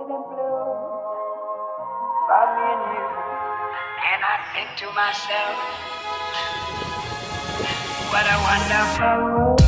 in blue for me and you. And I think to myself, what a wonderful world.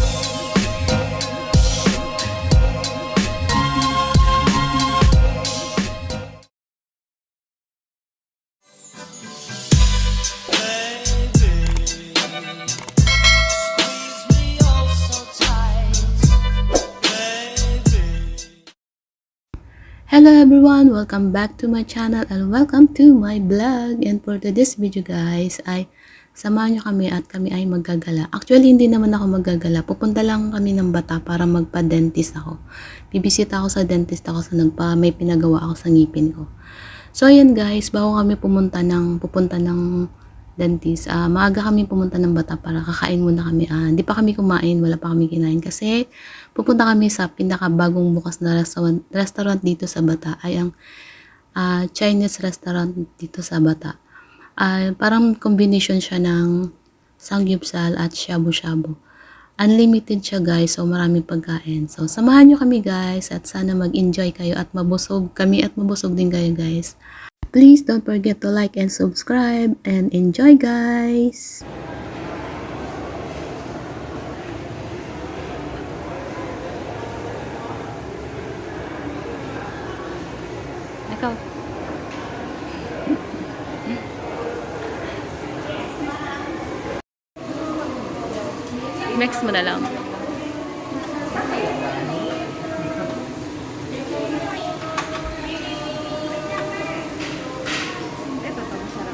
Hello everyone! Welcome back to my channel and welcome to my vlog. And for today's video guys ay samahan nyo kami at kami ay maggagala. Actually hindi naman ako maggagala. Pupunta lang kami ng Bata para magpa-dentist ako. Bibisita ako sa dentist ako sa may pinagawa ako sa ngipin ko. So ayan guys, bago kami pupunta ng dentist, maaga kami pumunta ng Bata para kakain muna kami. Hindi pa kami kumain, wala pa kami kinain kasi pupunta kami sa pinakabagong bukas na restaurant dito sa Bata ay ang Chinese restaurant dito sa Bata. Parang combination siya ng samgyeopsal at shabu-shabu. Unlimited siya guys, so maraming pagkain. So samahan nyo kami guys at sana mag-enjoy kayo at mabusog kami at mabusog din kayo guys. Please don't forget to like and subscribe and enjoy guys! Ikaw. Mix mo na lang.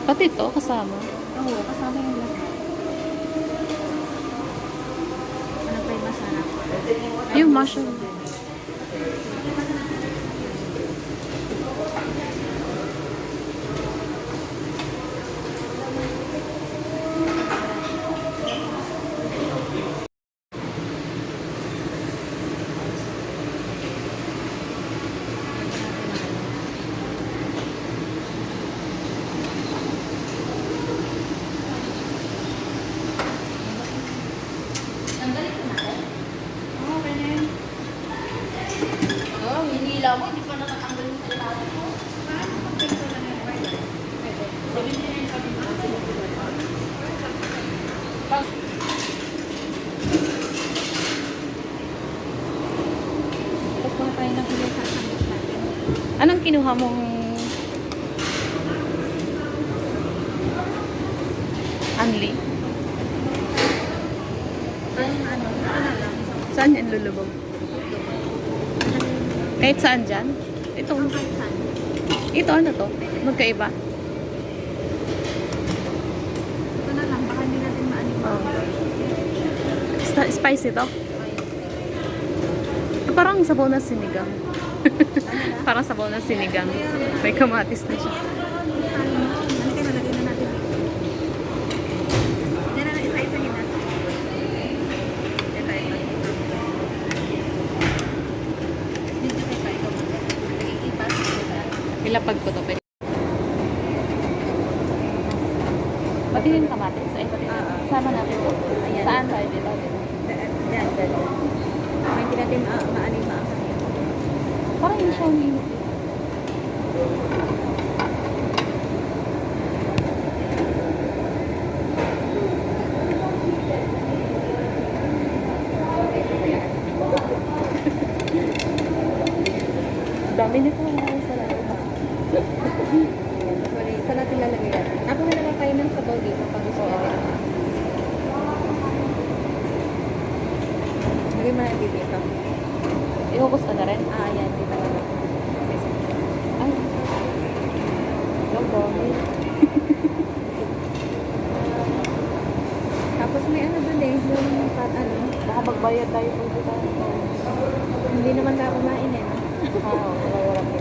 Pati ito, kasama. Oo, kasama yung lahat. Ano pa yung masarap? Yung mushroom. Hinila mo, hindi pa nakatanggal yung ilalim mo. Tapos kung tayo ng huli sa sandok natin. Anong kinuha mong Anli? Ano na lang. Saan yan lulubog? Kahit saan dyan? Ito. Ito ano to? Magkaiba? Ito na lang, baka hindi natin maanin. Spicy to? Parang sabaw na sinigang. Parang sabaw na sinigang. May kamatis na siya. Halika na, lagyan na natin. Yan na, isa-isahin natin. Ito. Dito tayo ito. Nagikipas. Ilapag ko to. Pati yung kamatis. Ay, sama natin to. Ayan. Saan tayo dito? Yan. Hindi natin maanin maangkat. Parang hindi siya umiinit. Dami nito na sa loob. Sorry, saan natin lalagay yan? Ako na naman kayo ng sabaw dito pag gusto natin. Lagay mo natin dito. Ihukos ka na rin? Ayan, dito na lang. Ay. No problem. Tapos may ano dun eh, yung ano, Baka magbayad tayo kung dito. hindi naman tayo kumain eh. Wala.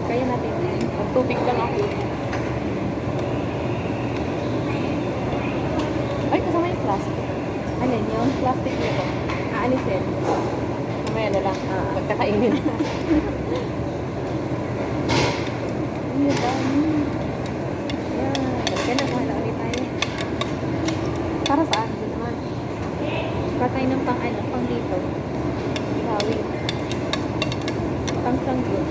Kaya natin eh. Magtubig lang ako. Ay, kasama yung plastic. Ano yun? Plastic nito. Aalisin. Mamaya na lang. Magkakainin. Ano ba? Kaya na, kuhala ulit tayo. Para saan? Hindi naman. Patay ng pang dito. Sawi. Pang sanggol.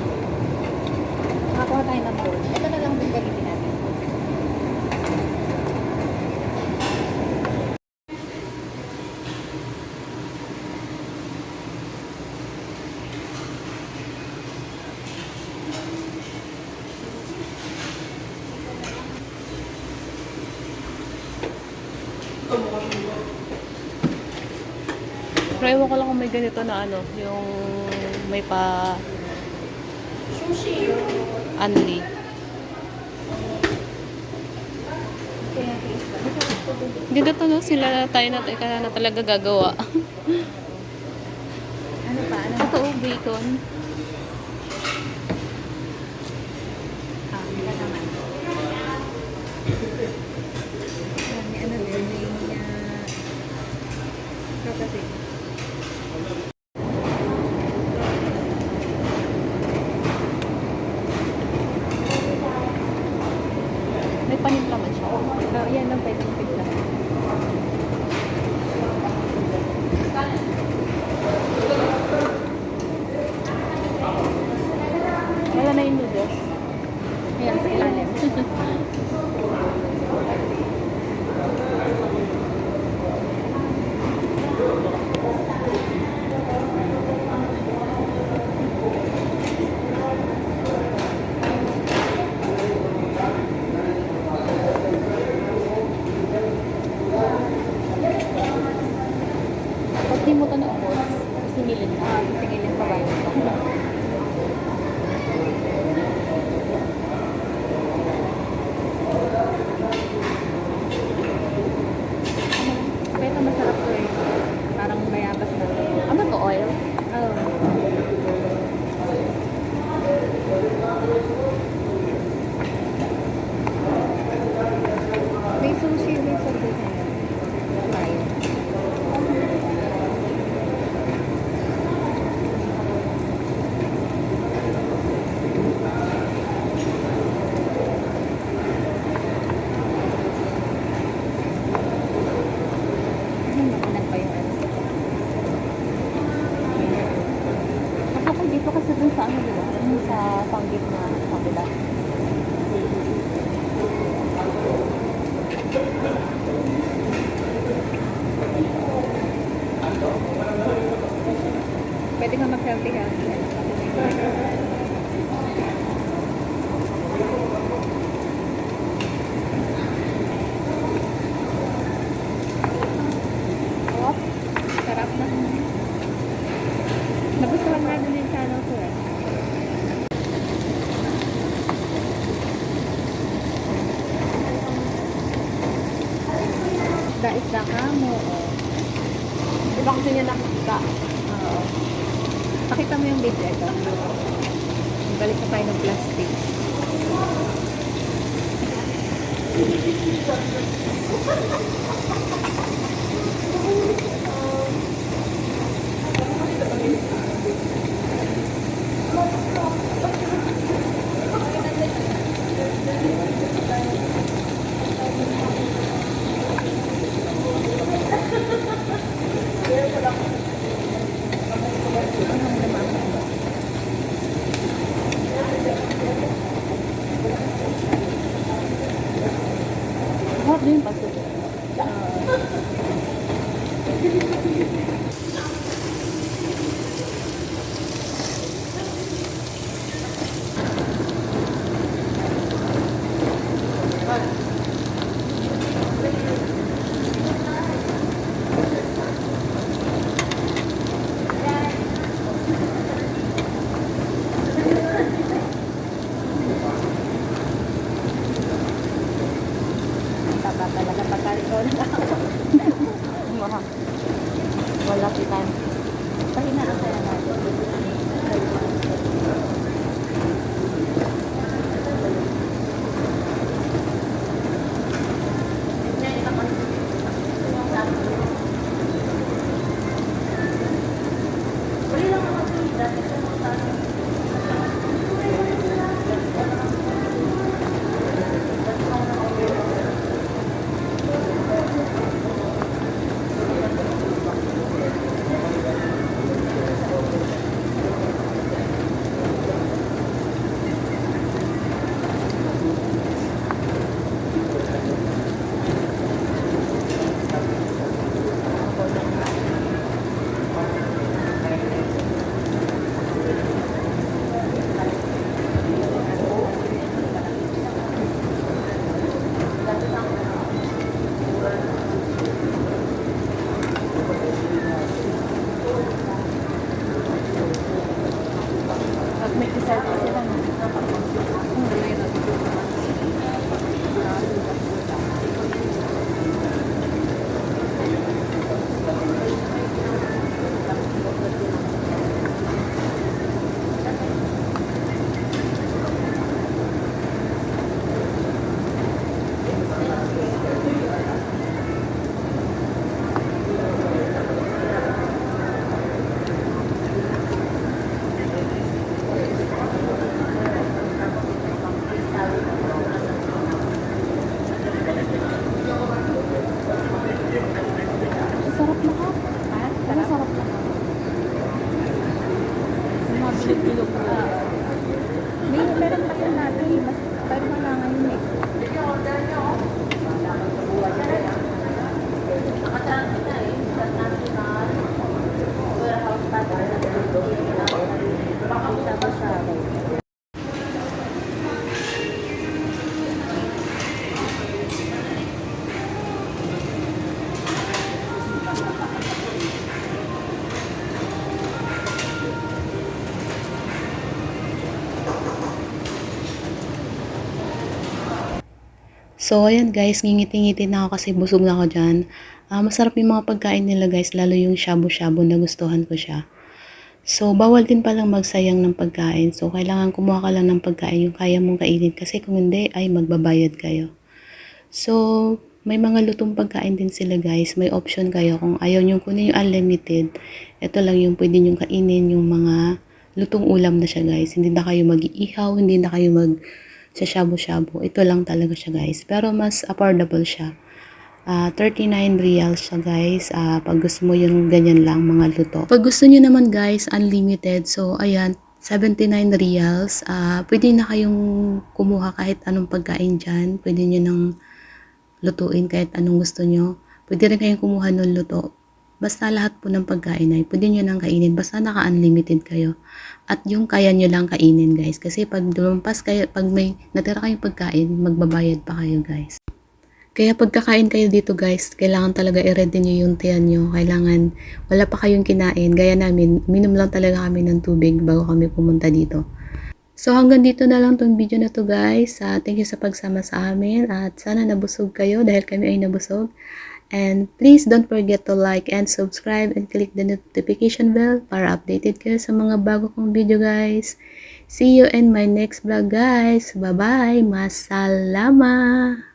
kumuha tayo ng bowl. Ito na lang din gamitin natin. Pero ewan ko lang kung may ganito na ano, yung may pa Anli. Kaya taste ba? Masarap po din. Hindi dito no, sila tayo na talaga gagawa. Ano pa? Ano? Totoo, bacon. Wala naman. May ano din, may kasi. May panimpla man siya. Yan lang pwedeng pigla. Wala na yung noodles. Ayan, sa ilalim. Pag di mo ito naubos, singilin na. Sisingilin pa ba yun? Pero masarap to eh. Parang mayabas na. Ano to, oil? Oh. May sushi, may sabi na yan. Right. Nakunan pa yung ano. Ako dito kasi dun sa ano, diba? Yung sa panggit na kabila. Pwede nga mag-healthy healthy. Kasi may What? sarap na. Nagustuhan nga din yung channel ko eh. Isda ka mo. Diba kasi niya nakikita? Oo. Pakita mo yung video ito. Balik na tayo ng plastic. Hot din pa sila. Taba talaga. Nagsiselfie sila. Mayroon. Sarap na ka. Ha? Sarap na ka. Bilog-bilog na. Meron pa yun natin. Mas, pero wala ngayon eh. So, ayan guys, ngingiti-ngiti na ako kasi busog na ako dyan. Masarap yung mga pagkain nila guys, lalo yung shabu-shabu na gustuhan ko siya. So, bawal din palang magsayang ng pagkain. So, kailangan kumuha ka lang ng pagkain yung kaya mong kainin kasi kung hindi ay magbabayad kayo. So, may mga lutong pagkain din sila guys. May option kayo kung ayaw nyo kunin yung unlimited. Ito lang yung pwede nyo kainin, yung mga lutong ulam na siya guys. Hindi na kayo mag-iihaw, hindi na kayo sa shabu-shabu. Ito lang talaga siya guys. Pero mas affordable siya. 39 reals siya guys. Pag gusto mo yung ganyan lang mga luto. Pag gusto nyo naman guys, unlimited. So ayan, 79 reals. Pwede na kayong kumuha kahit anong pagkain dyan. Pwede nyo nang lutuin kahit anong gusto nyo. Pwede rin kayong kumuha ng luto. Basta lahat po ng pagkain ay pwede nyo nang kainin. Basta naka-unlimited kayo. At yung kaya nyo lang kainin guys. Kasi pag lumampas kayo, pag may natira kayong pagkain, magbabayad pa kayo guys. Kaya pagkakain kayo dito guys, kailangan talaga i-ready nyo yung tiyan nyo. Kailangan wala pa kayong kinain. Gaya namin, minom lang talaga kami ng tubig bago kami pumunta dito. So hanggang dito na lang tong video na to guys. Thank you sa pagsama sa amin. At sana nabusog kayo dahil kami ay nabusog. And please don't forget to like and subscribe and click the notification bell para updated kayo sa mga bago kong video guys. See you in my next vlog guys. Bye-bye. Masalama.